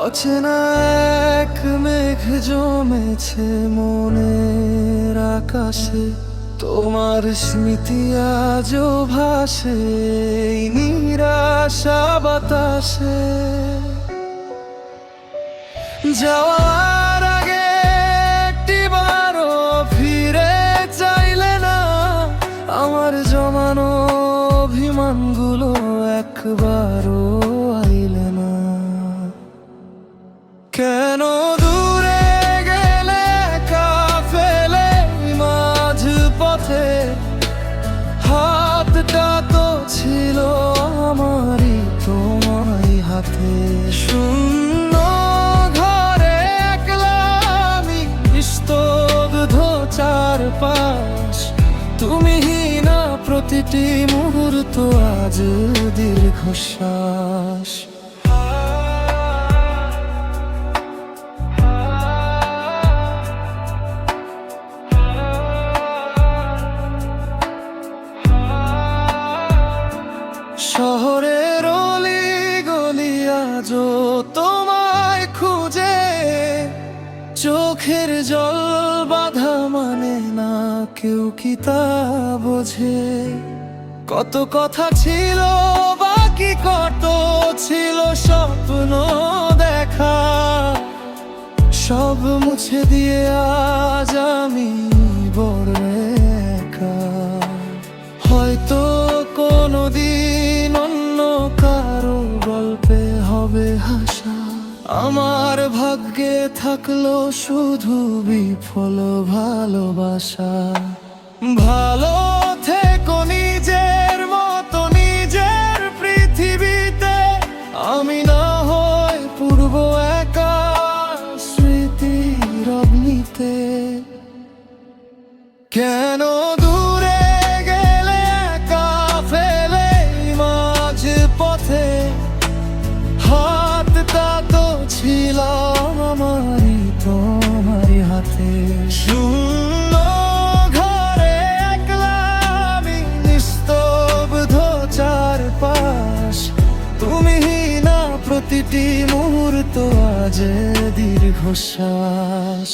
অচেনা এক মেঘ জমেছে মনের আকাশে, তোমার স্মৃতি আজও ভাসে এই নিরাশা বাতাসে। যাওয়ার আগে একটিবারও ফিরে চাইলে না, আমার জমানো অভিমানগুলো একবারও আইলে না। কেন দূরে গেলে একা ফেলে মাঝ পথে, হাতটা তো ছিল আমারই তোমার হাতে। শূন্য ঘরে একলা আমি, নিস্তব্ধ চারপাশ, তুমিহীনা প্রতিটি মুহূর্ত আজ দীর্ঘশ্বাস। শহরের অলি গলি আজও তোমায় খুঁজে, চোখের জল বাঁধা মানে না কেউ কি তা বোঝে। কত কথা ছিল বাকি, কত ছিল স্বপ্ন দেখা, সব মুছে দিয়ে আজ আমি বড় একা। হয়তো কোনোদিন অন্য কারো গল্পে হবে হাসা, আমার ভাগ্যে থাকলো শুধু বিফল ভালোবাসা। ভালো থেকো নিজের মতো নিজের পৃথিবীতে, আমি না হয় পূর্ব একা স্মৃতির অগ্নিতে। কেন দূরে গেলে একা ফেলে মাঝ পথে, হাতটা তো ছিল আমারই তোমারই হাতে। শূন্য ঘরে একলা আমি, নিস্তব্ধ চারপাশ, তুমিহীনা প্রতিটি মুহূর্ত আজ দীর্ঘশ্বাস।